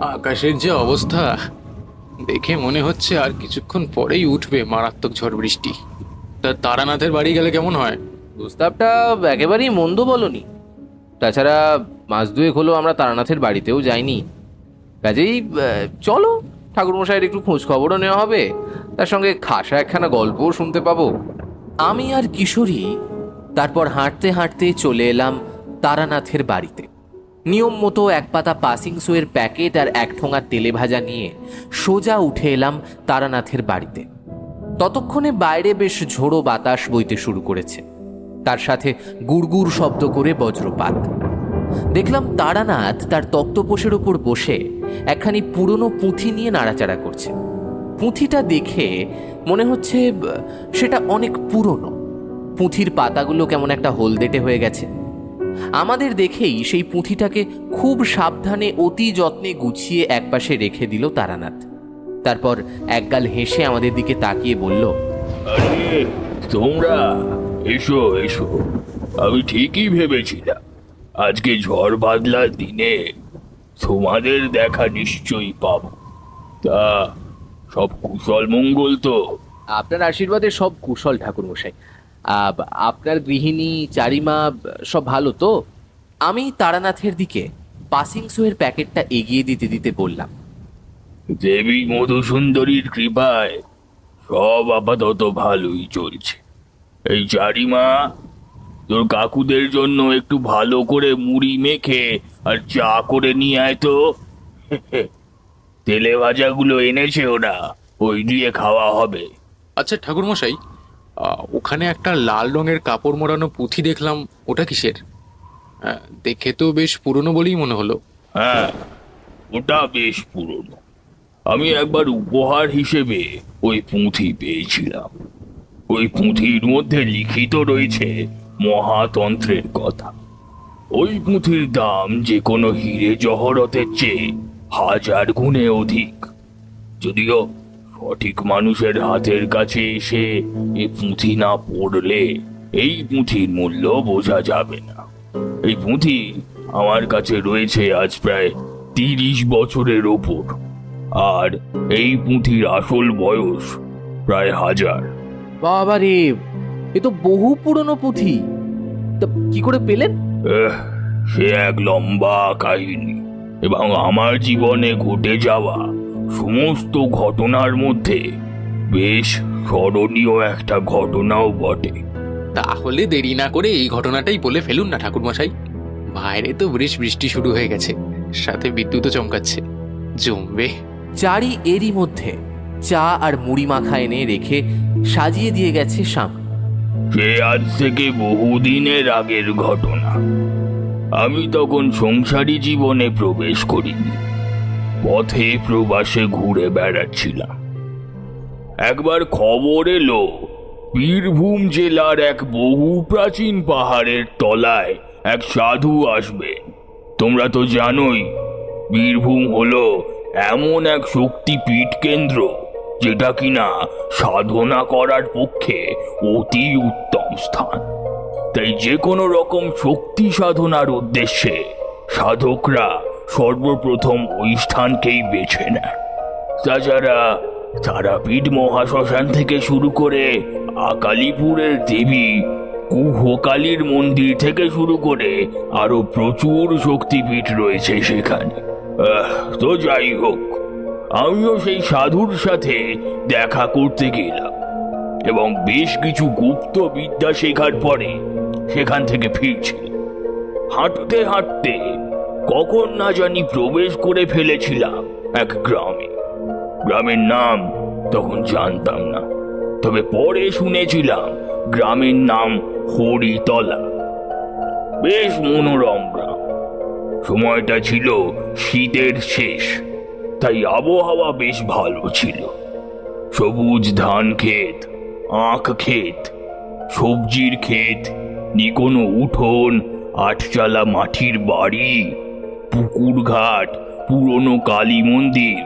আকাশের যে অবস্থা দেখে মনে হচ্ছে আর কিছুক্ষণ পরেই উঠবে মারাত্মক ঝড় বৃষ্টি। তা তারানাথের বাড়ি গেলে কেমন হয়? প্রস্তাবটা একেবারেই মন্দ বলনি। তাছাড়া মাস দুয়েক হলো আমরা তারানাথের বাড়িতেও যাইনি। কাজেই চলো, ঠাকুরমশাইয়ের একটু খোঁজ খবরও নেওয়া হবে, তার সঙ্গে খাসা একখানা গল্পও শুনতে পাবো। আমি আর কিশোরী তারপর হাঁটতে হাঁটতে চলে এলাম তারানাথের বাড়িতে। নিয়ম মতো এক পাতা পাসিং শোয়ের প্যাকেট আর এক ঠোঙা তেলে ভাজা নিয়ে সোজা উঠে এলাম তারানাথের বাড়িতে। ততক্ষণে বাইরে বেশ ঝোড়ো বাতাস বইতে শুরু করেছে, তার সাথে গুড়গুড় শব্দ করে বজ্রপাত। দেখলাম তারানাথ তার তক্তপোষের উপর বসে একখানি পুরনো পুঁথি নিয়ে নাড়াচাড়া করছে। পুঁথিটা দেখে মনে হচ্ছে সেটা অনেক পুরনো। পুঁথির পাতাগুলো কেমন একটা হলদেটে হয়ে গেছে। আমাদের দেখেই সেই পুঁথিটাকে খুব সাবধানে অতি যত্নে গুছিয়ে একপাশে রেখে দিল তারানাথ। তারপর একগাল হেসে আমাদের দিকে তাকিয়ে বলল, আরে তোমরা এসো এসো, আমি ঠিকই ভেবেছিলাম আজকে ঝড় বাদলার দিনে তোমাদের দেখা নিশ্চয়ই পাবো। তা সব কুশল মঙ্গল তো? আপনার আশীর্বাদে সব কুশল ঠাকুরমশাই। আপনার গৃহিণী চারিমা সব ভালো তো? আমি তারানাথের দিকে পাসিং শোয়ের প্যাকেটটা এগিয়ে দিতে দিতে বললাম, দেবী মধুসুন্দরীর কৃপায় সব আপাতত ভালোই চলছে। এই চারিমা, তোর কাকুদের জন্য একটু ভালো করে মুড়ি মেখে আর চা করে নিয়ে আয় তো। তেলে ভাজাগুলো এনেছে ওরা, ওই দিয়ে খাওয়া হবে। আচ্ছা ঠাকুরমশাই, ওখানে একটা লাল রঙের কাপড় মোড়ানো পুঁথি দেখলাম, ওটা কিসের? দেখে তো বেশ পুরনো বলেই মনে হলো। হ্যাঁ, ওটা বেশ পুরনো। আমি একবার উপহার হিসেবে ওই পুঁথি পেয়েছিলাম। ওই পুঁথির মধ্যে লিখিত রয়েছে মহাতন্ত্রের কথা। ওই পুঁথির দাম যে কোনো হিরে জহরতের চেয়ে 1000 গুণে অধিক। যদিও সঠিক মানুষের হাতের কাছে এসে এই পুঁথি না পড়লে এই পুঁথির মূল্য বোঝা যাবে না। এই পুঁথি আমার কাছে রয়েছে আজ প্রায় 30 বছরের ওপর, আর এই পুঁথির আসল বয়স প্রায় 1000। বাবা রে, এ তো বহু পুরনো পুঁথি। তা কি করে পেলেন? সে এক লম্বা কাহিনী, এবং আমার জীবনে ঘটে যাওয়া সমস্ত ঘটনার মধ্যে বেশ স্মরণীয় একটা ঘটনাও বটে। তাহলে দেরি না করে এই ঘটনাটাই বলে ফেলুন না ঠাকুরমশাই। বাইরে তো বৃষ্টি শুরু হয়ে গেছে, সাথে বিদ্যুৎও চমকাচ্ছে, জমবে। চারি এরই মধ্যে চা আর মুড়ি মাখা এনে রেখে সাজিয়ে দিয়ে গেছে সামনে। সে আজ থেকে বহুদিনের আগের ঘটনা। আমি তখন সংসারী জীবনে প্রবেশ করিনি, পথে প্রবাসে ঘুরে বেড়াচ্ছিলাম। একবার খবর এলো বীরভূম জেলার এক বহু প্রাচীন পাহাড়ের তলায় এক সাধু আসবে। তোমরা তো জানোই বীরভূম হলো এমন এক শক্তিপীঠ কেন্দ্র যেটা কিনা সাধনা করার পক্ষে অতি উত্তম স্থান। তাই যে কোনো রকম শক্তি সাধনার উদ্দেশ্যে সাধকরা সর্বপ্রথম ওই স্থানকেই বেছে নেয়। তাছাড়া তারাপীঠ মহাশ্মশান থেকে শুরু করে আকালিপুরের দেবী কুহকালীর মন্দির থেকে শুরু করে আরো প্রচুর শক্তিপীঠ রয়েছে সেখানে। তো যাই হোক, আমিও সেই সাধুর সাথে দেখা করতে গেলাম এবং বেশ কিছু গুপ্ত বিদ্যা শেখার পরে সেখান থেকে ফিরছি। হাঁটতে হাঁটতে কখন না জানি প্রবেশ করে ফেলেছিলাম এক গ্রামে। গ্রামের নাম তখন জানতাম না, তবে পরে শুনেছিলাম গ্রামের নাম হরিতলা। বেশ মনোরম গ্রাম। সময়টা ছিল শীতের শেষ, তাই আবহাওয়া বেশ ভালো ছিল। সবুজ ধান ক্ষেত, আখ ক্ষেত, সবজির ক্ষেত, নিকোনো উঠোন, আটচালা মাটির বাড়ি, পুকুর ঘাট, পুরনো কালী মন্দির,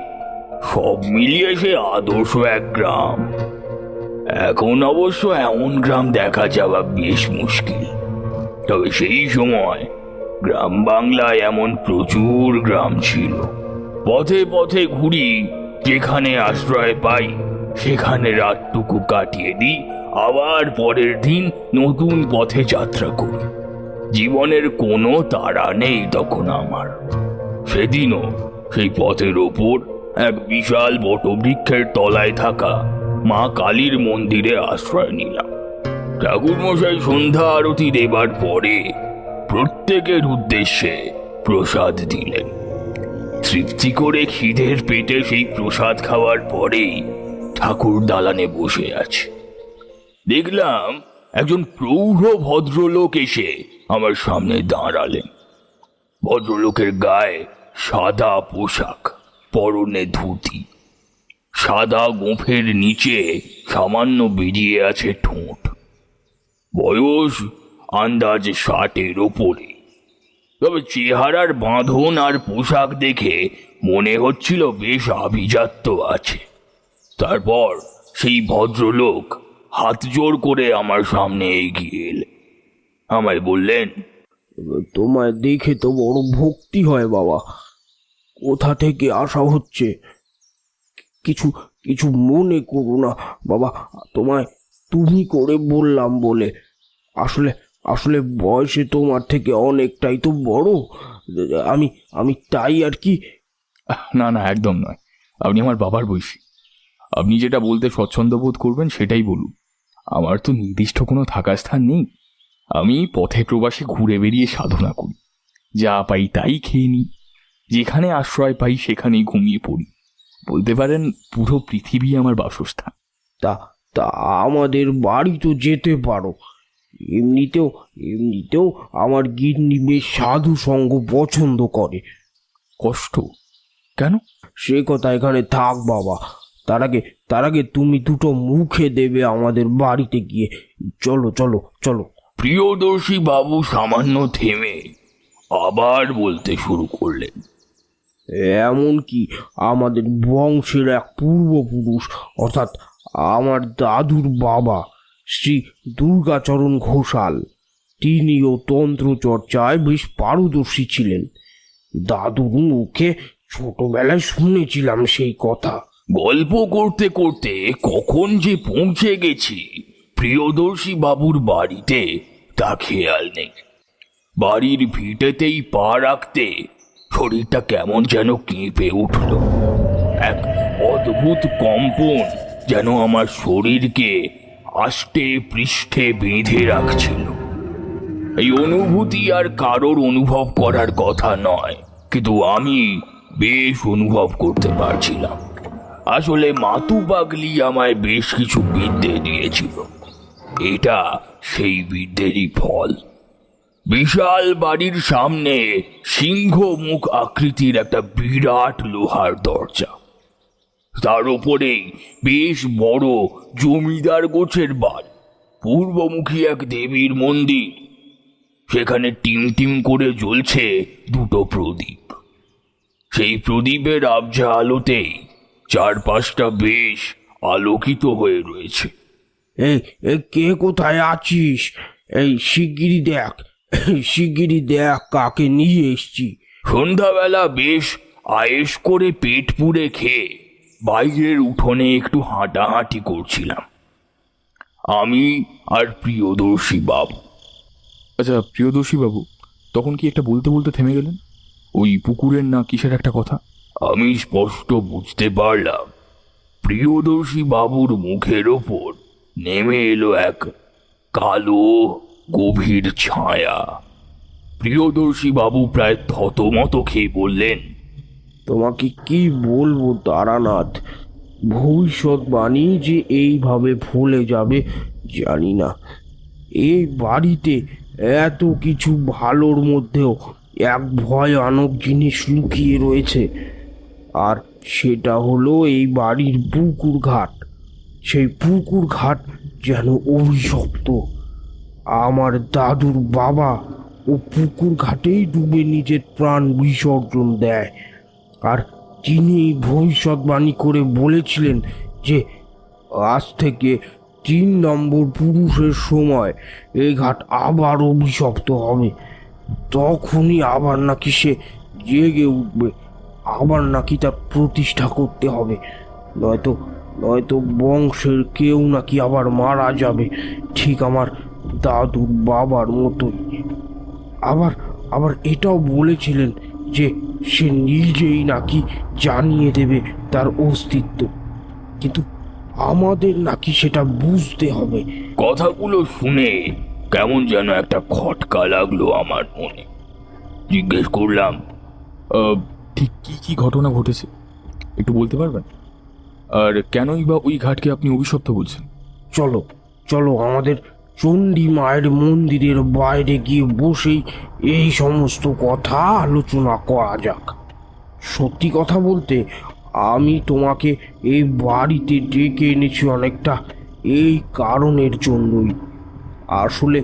সব মিলিয়ে সে আদর্শ এক গ্রাম। এখন অবশ্য এমন গ্রাম দেখা যাওয়া বেশ মুশকিল, তবে সেই সময় গ্রাম বাংলায় এমন প্রচুর গ্রাম ছিল। পথে পথে ঘুরি, যেখানে আশ্রয় পাই সেখানে রাতটুকু কাটিয়ে দিই, আবার পরের দিন নতুন পথে যাত্রা করি। জীবনের কোনো তাড়া নেই তখন আমার। সেদিনও সেই পথের ওপর এক বিশাল বটবৃক্ষের তলায় থাকা মা কালীর মন্দিরে আশ্রয় নিলাম। ঠাকুরমশাই সন্ধ্যা আরতি দেবার পরে প্রত্যেকের উদ্দেশ্যে প্রসাদ দিলেন। তৃপ্তি করে খিদের পেটে সেই প্রসাদ খাওয়ার পরেই ঠাকুর দালানে বসে আছে। দেখলাম একজন প্রৌঢ় ভদ্রলোক এসে আমার সামনে দাঁড়ালেন। ভদ্রলোকের গায়ে সাদা পোশাক, পরনে ধুতি, সাদা গোঁফের নিচে সামান্য বেরিয়ে আছে ঠোঁট। বয়স আন্দাজ 60-এর ওপরে, তবে চেহারার বাঁধন আর পোশাক দেখে মনে হচ্ছিল বেশ আভিজাত্য আছে। তারপর সেই ভদ্রলোক হাত জোড় করে আমার সামনে এগিয়ে এলেন। আমায় বললেন, তোমায় দেখে তো বড় ভক্তি হয় বাবা। কোথা থেকে আসা হচ্ছে? কিছু কিছু মনে করো না বাবা, তোমায় তুমি করে বললাম বলে। আসলে আসলে বয়সে তোমার থেকে অনেকটাই তো বড়। আমি আমি তাই আর কি। না না, একদম নয়। আপনি আমার বাবার বয়সী। আপনি যেটা বলতে স্বচ্ছন্দ বোধ করবেন সেটাই বলুন। আমার তো নির্দিষ্ট কোনো থাকার স্থান নেই। আমি পথে প্রবাসে ঘুরে বেরিয়ে সাধনা করি। যা পাই তাই খেয়ে নিই, যেখানে আশ্রয় পাই সেখানেই ঘুমিয়ে পড়ি। বলতে পারেন পুরো পৃথিবী আমার বাসস্থান। তা তা আমাদের বাড়ি তো যেতে পারো। এমনিতেও এমনিতেও আমার গিন্নি বেশ সাধু সঙ্গ পছন্দ করে। কষ্ট কেন? সে কথা এখানে থাক বাবা। তার আগে তুমি দুটো মুখে দেবে আমাদের বাড়িতে গিয়ে। চলো চলো চলো। প্রিয়দর্শী বাবু সামান্য থেমে আবার বলতে শুরু করলেন, এমনকি আমাদের বংশের এক পূর্বপুরুষ, অর্থাৎ আমার দাদুর বাবা শ্রী দুর্গাচরণ ঘোষাল, তিনিও তন্ত্র চর্চায় বেশ পারদর্শী ছিলেন। দাদুর মুখে ছোটবেলায় শুনেছিলাম সেই কথা। গল্প করতে করতে কখন যে পৌঁছে গেছি প্রিয়দর্শী বাবুর বাড়িতে তা খেয়াল নেই। বাড়ির ভিটেতেই পা রাখতে শরীরটা কেমন যেন কেঁপে উঠল। এক অদ্ভুত কম্পন যেন আমার শরীরকে আষ্টে পৃষ্ঠে বেঁধে রাখছিল। এই অনুভূতি আর কারোর অনুভব করার কথা নয়, কিন্তু আমি বেশ অনুভব করতে পারছিলাম। আসলে মাতু পাগলি আমায় বেশ কিছু বিদ্যে দিয়েছিল। এটা সেই বিদ্যেরই ফল। বিশাল বাড়ির সামনে সিংহ মুখ আকৃতির একটা বিরাট লোহার দরজা, তার উপরেই বেশ বড় জমিদার গোছের বাড়ি, পূর্বমুখী এক দেবীর মন্দির। সেখানে টিম টিম করে জ্বলছে দুটো প্রদীপ। সেই প্রদীপের আবঝা আলোতেই চারপাশটা বেশ আলোকিত হয়ে রয়েছে। এই কে কোথায় আছিস? এই শিগগিরই দেখ কাকে নিয়ে এসছি। সন্ধ্যাবেলা বেশ আয়েশ করে পেট পুড়ে খেয়ে বাইরের উঠোনে একটু হাঁটাহাঁটি করছিলাম, আমি আর প্রিয়দর্শী বাবু। আচ্ছা প্রিয়দর্শী বাবু, তখন কি একটা বলতে বলতে থেমে গেলেন? ওই পুকুরের না কিসের একটা কথা? আমি স্পষ্ট বুঝতে পারলাম প্রিয়দর্শী বাবুর মুখের ওপর নেমে এলো এক কালো গভীর ছায়া। প্রিয়দর্শী বাবু প্রায় থতমত খেয়ে বললেন, তোমাকে কি বলবো তারানাথ, ভবিষ্যৎবাণী যে এইভাবে ভুলে যাবে জানি না। এই বাড়িতে এত কিছু ভালোর মধ্যেও এক ভয়ানক জিনিস লুকিয়ে রয়েছে, আর সেটা হলো এই বাড়ির পুকুর ঘাট। সেই পুকুর ঘাট যেন অভিশপ্ত। আমার দাদুর বাবা ও পুকুর ঘাটেই ডুবে নিজের প্রাণ বিসর্জন দেয়, আর তিনি ভবিষ্যৎবাণী করে বলেছিলেন যে আজ থেকে 3 নম্বর পুরুষের সময় এই ঘাট আবার অভিশপ্ত হবে। তখনই আবার নাকি সে জেগে উঠবে, আবার নাকি তার প্রতিষ্ঠা করতে হবে, নয়তো নয়তো বংশের কেউ নাকি আবার মারা যাবে, ঠিক আমার দাদুর বাবার মতোই। আবার আবার এটাও বলেছিলেন যে সে নিজেই নাকি জানিয়ে দেবে তার অস্তিত্ব, কিন্তু আমাদের নাকি সেটা বুঝতে হবে। কথাগুলো শুনে কেমন যেন একটা খটকা লাগলো আমার মনে। জিজ্ঞেস করলাম, ঠিক কি কি ঘটনা ঘটেছে একটু বলতে পারবেন? আর কেনই বা ওই ঘাটকে আপনি অভিশপ্ত বলছেন? চলো চলো আমাদের চণ্ডী মায়ের মন্দিরের বাইরে গিয়ে বসেই এই সমস্ত কথা আলোচনা করা যাক। সত্যি কথা বলতে, আমি তোমাকে এই বাড়িতে ডেকে এনেছি অনেকটা এই কারণের জন্যই। আসলে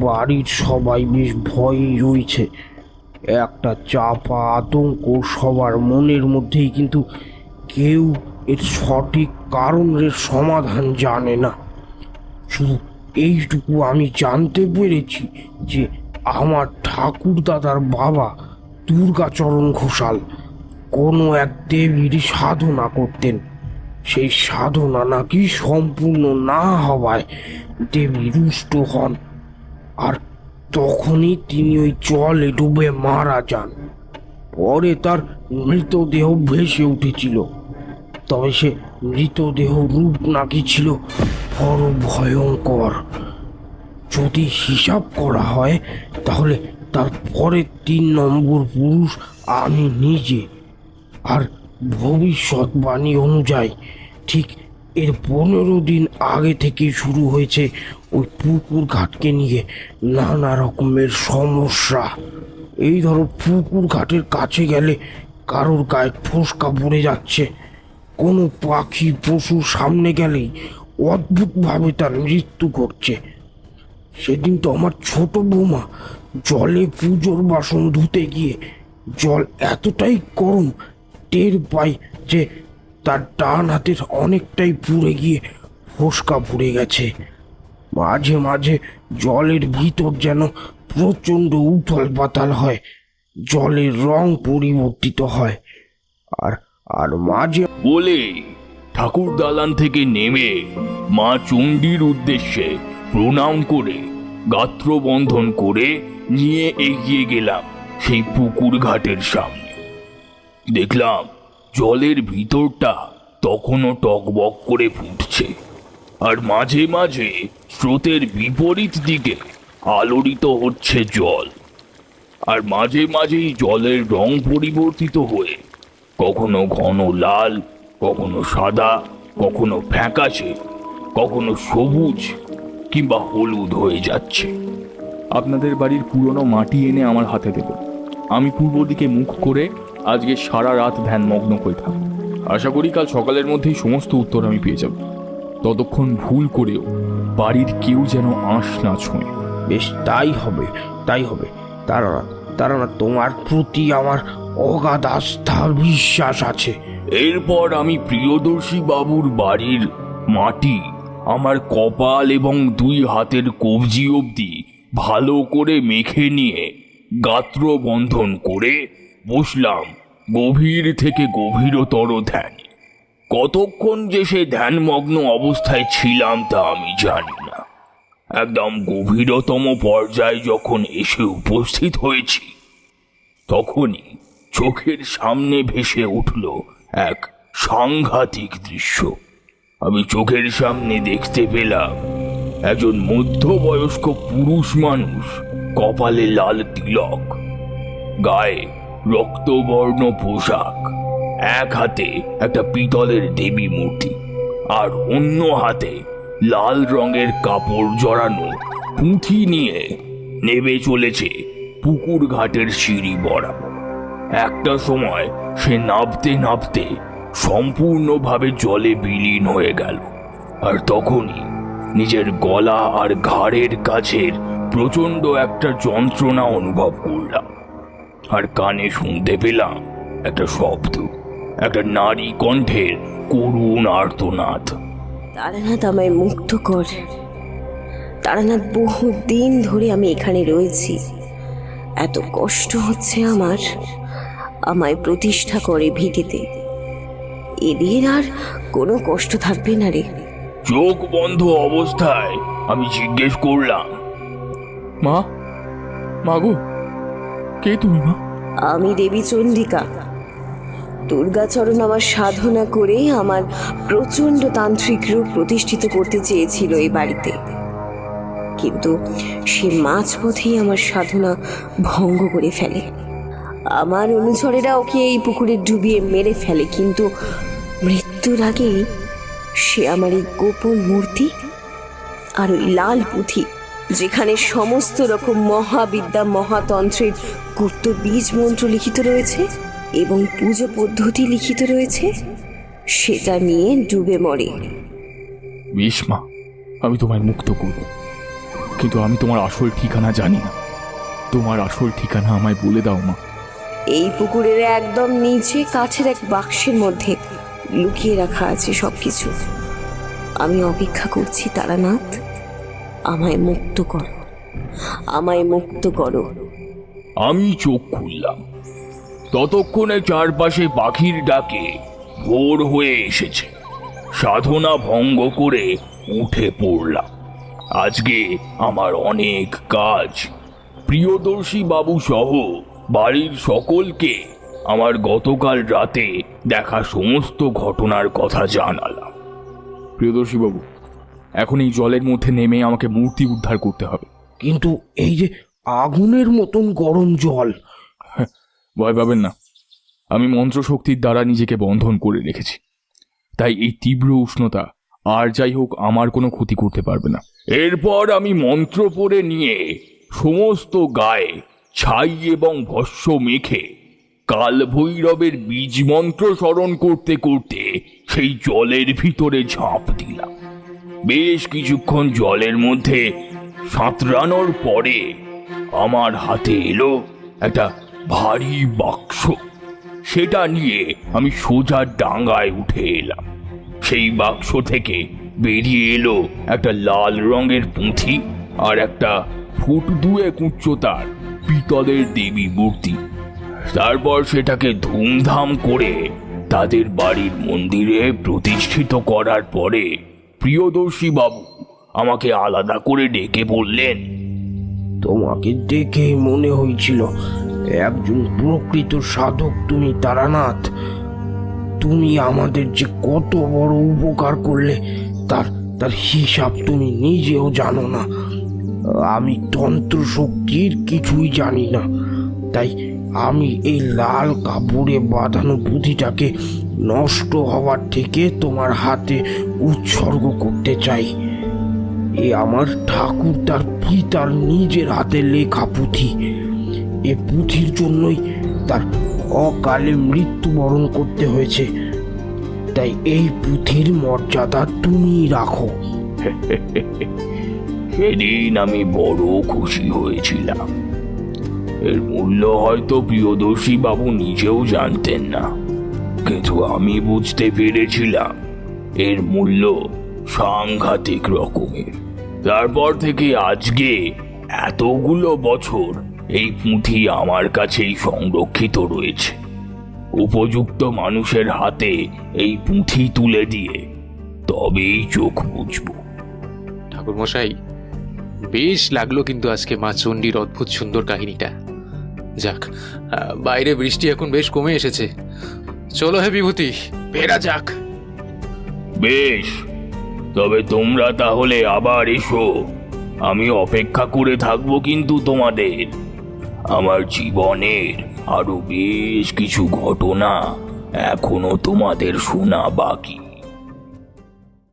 বাড়ির সবাই বেশ ভয়েই রয়েছে, একটা চাপা আতঙ্ক সবার মনের মধ্যেই, কিন্তু কেউ এর সঠিক কারণের সমাধান জানে না। শুধু এইটুকু আমি জানতে পেরেছি যে আমার ঠাকুর দাদার বাবা দুর্গাচরণ ঘোষাল কোনো এক দেবীর সাধনা করতেন। সেই সাধনা নাকি সম্পূর্ণ না হওয়ায় দেবী রুষ্ট হন, আর তখনই তিনি ওই জলে ডুবে মারা যান। পরে তার মৃতদেহ ভেসে উঠেছিল, তবে সে মৃতদেহ রূপ নাকি ছিল বড় ভয়ঙ্কর। যদি হিসাব করা হয় তাহলে তার পরের 3 নম্বর পুরুষ আমি নিজে। আর ভবিষ্যৎবাণী অনুযায়ী ঠিক এর 15 দিন আগে থেকে শুরু হয়েছে ওই পুকুর ঘাটকে নিয়ে নানা রকমের সমস্যা। এই ধরো, পুকুর ঘাটের কাছে গেলে কারোর গায়ে ফোসকা পড়ে যাচ্ছে, কোনো পাখি পশুর সামনে গেলেই অদ্ভুতভাবে তার মৃত্যু ঘটছে। সেদিন তো আমার ছোট বৌমা জলে পুজোর বাসন ধুতে গিয়ে জল এতটাই গরম টের পাই যে তার ডান হাতের অনেকটাই পুড়ে গিয়ে ফোসকা পড়ে গেছে। মাঝে মাঝে জলের ভিতর যেন প্রচণ্ড উথাল পাতাল হয়, জলের রং পরিবর্তিত হয়, আর আর মাঝে বলে ঠাকুর দালান থেকে নেমে মা চণ্ডীর উদ্দেশ্যে প্রণাম করে গাত্রবন্ধন করে নিয়ে এগিয়ে গেলাম সেই পুকুর ঘাটের সামনে। দেখলাম জলের ভিতরটা তখনও টকবক করে ফুটছে, আর মাঝে মাঝে স্রোতের বিপরীত দিকে আলোড়িত হচ্ছে জল, আর মাঝে মাঝেই জলের রং পরিবর্তিত হয়ে কখনো ঘন লাল, কখনো সাদা, কখনো ফ্যাকাশে, কখনো সবুজ কিংবা হলুদ হয়ে যাচ্ছে। আপনাদের বাড়ির পুরনো মাটি এনে আমার হাতে দেবেন। আমি পূর্ব দিকে মুখ করে আজকে সারা রাত ধ্যানমগ্ন হয়ে থাকব। আশা করি কাল সকালের মধ্যেই সমস্ত উত্তর আমি পেয়ে যাব। ততক্ষণ ভুল করেও বাড়ির কেউ যেন আঁশ না ছোঁয়। বেশ, তাই হবে, তাই হবে। তারা তোমার প্রতি আমার অগাধ আস্থা বিশ্বাস আছে। এরপর আমি প্রিয়দর্শী বাবুর বাড়ির মাটি আমার কপাল এবং 2 হাতের কবজি অবধি ভালো করে মেখে নিয়ে গাত্র বন্ধন করে বসলাম গভীর থেকে গভীরতর ধ্যানে। কতক্ষণ যে সে ধ্যানমগ্ন অবস্থায় ছিলাম তা আমি জানি না। একদম গভীরতম পর্যায়ে যখন এসে উপস্থিত হয়েছি, তখনই চোখের সামনে ভেসে উঠল এক সাংঘাতিক দৃশ্য। আমি চোখের সামনে দেখতে পেলাম একজন মধ্যবয়স্ক পুরুষ মানুষ, কপালে লাল তিলক, গায়ে রক্তবর্ণ পোশাক, এক হাতে একটা পিতলের দেবী মূর্তি, আর অন্য হাতে লাল রঙের কাপড় জড়ানো পুঁথি নিয়ে নেমে চলেছে পুকুর ঘাটের সিঁড়ি বরাবর। একটা সময় সে নাবতে নাবতে সম্পূর্ণভাবে জলে বিলীন হয়ে গেল, আর তখনই নিজের গলা আর ঘাড়ের কাছের প্রচণ্ড একটা যন্ত্রণা অনুভব করলাম, আর কানে শুনতে পেলাম একটা শব্দ, একটা নারী কণ্ঠের করুণ আর্তনাদ। তারানাথ, আমায় মুক্ত কর। তারানাথ, বহু দিন ধরে আমি এখানে রয়েছি, এত কষ্ট হচ্ছে আমার, আমায় প্রতিষ্ঠা করে ভিটেতে। এদের আর কোনো কষ্ট থাকবে না রে। চোখ বন্ধ অবস্থায় আমি জিজ্ঞেস করলাম, মা, মা গো, কে তুমি মা? আমি দেবী চণ্ডিকা। দুর্গাচরণ আমার সাধনা করে আমার প্রচণ্ড তান্ত্রিক রূপ প্রতিষ্ঠিত করতে চেয়েছিল এই বাড়িতে, কিন্তু সে মাঝপথেই আমার সাধনা ভঙ্গ করে ফেলে। আমার অনুচরেরা ওকে এই পুকুরে ডুবিয়ে মেরে ফেলে, কিন্তু মৃত্যুর আগেই সে আমার এই গোপন মূর্তি আর ওই লাল পুঁথি, যেখানে সমস্ত রকম মহাবিদ্যা মহাতন্ত্রের গুপ্ত বীজ মন্ত্র লিখিত রয়েছে এবং পুজো পদ্ধতি লিখিত রয়েছে, সেটা নিয়ে ডুবে মরে। বেশ মা, আমি তোমায় মুক্ত করব, কিন্তু আমি তোমার আসল ঠিকানা জানি না। তোমার আসল ঠিকানা আমায় বলে দাও মা। এই পুকুরের একদম নিচে কাঠের এক বাক্সের মধ্যে লুকিয়ে রাখা আছে সবকিছু। আমি অপেক্ষা করছি তারানাথ, আমায় মুক্ত করো, আমায় মুক্ত করো। আমি চোখ খুললাম। ততক্ষণে চারপাশে পাখির ডাকে ভোর হয়ে এসেছে। সাধনা ভঙ্গ করে উঠে পড়লাম। আজকে আমার অনেক কাজ। প্রিয়দর্শী বাবু সহ বাড়ির সকলকে আমার গতকাল রাতে দেখা সমস্ত ঘটনার কথা জানালাম। প্রিয়দর্শী বাবু, এখন এই জলের মধ্যে নেমে আমাকে মূর্তি উদ্ধার করতে হবে। কিন্তু এই যে আগুনের মতন গরম জল, ভয় পাবেন না, আমি মন্ত্রশক্তির দ্বারা নিজেকে বন্ধন করে রেখেছি, তাই এই তীব্র উষ্ণতা আর যাই হোক আমার কোনো ক্ষতি করতে পারবে না। এরপর আমি মন্ত্র পড়ে নিয়ে সমস্ত গায়ে ছাই এবং ভস্য মেখে কাল ভৈরবের বীজ মন্ত্র স্মরণ করতে করতে সেই জলের ভিতরে ঝাঁপ দিলাম। বেশ কিছুক্ষণ জলের মধ্যে সাঁতরানোর পরে আমার হাতে এলো একটা ভারী বাক্স। সেটা নিয়ে আমি সোজা ডাঙায় উঠে এলাম। সেই বাক্স থেকে বেরিয়ে এলো একটা লাল রঙের পুঁথি আর একটা ফুট 2 উচ্চতার পিতলের দেবী মূর্তি। তারপর সেটাকে ধুমধাম করে তাদের বাড়ির মন্দিরে প্রতিষ্ঠিত করার পরে প্রিয়দর্শী বাবু আমাকে আলাদা করে ডেকে বললেন, তোমাকে দেখে মনে হয়েছিল একজন প্রকৃত সাধক তুমি তারানাথ। তুমি আমাদের যে কত বড় উপকার করলে তার তার হিসাব তুমি নিজেও জানো না। আমি তন্ত্র শক্তির কিছুই জানি না, তাই আমি এই লাল কাপড়ে বাঁধানো পুঁথিটাকে নষ্ট হওয়ার থেকে তোমার হাতে উৎসর্গ করতে চাই। এ আমার ঠাকুর তার পিতার নিজের হাতে লেখা পুঁথি। এ পুঁথির জন্যই তার অকালে মৃত্যুবরণ করতে হয়েছে, তাই এই পুঁথির মর্যাদা তুমি রাখো। সেদিন আমি বড় খুশি হয়েছিলাম। এর মূল্য হয়তো প্রিয়দর্শী বাবু নিজেও জানতেন না, কিন্তু আমি বুঝতে পেরেছিলাম এর মূল্য সাংঘাতিক রকমের। তারপর থেকে আজকে এতগুলো বছর এই পুঁথি আমার কাছেই সংরক্ষিত রয়েছে। উপযুক্ত মানুষের হাতে এই পুঁথি তুলে দিয়ে তবেই চোখ বুঝব। ঠাকুরমশাই, বেশ লাগলো কিন্তু আজকে মা চণ্ডীর অদ্ভুত সুন্দর কাহিনীটা। যাক, বাইরে বৃষ্টি এখন বেশ কমে এসেছে। চলো হে বিভূতি, বেরা যাক। বেশ, তবে তোমরা তাহলে আবার এসো। আমি অপেক্ষা করে থাকবো কিন্তু তোমাদের। আমার জীবনের আরো বেশ কিছু ঘটনা এখনো তোমাদের শোনা বাকি।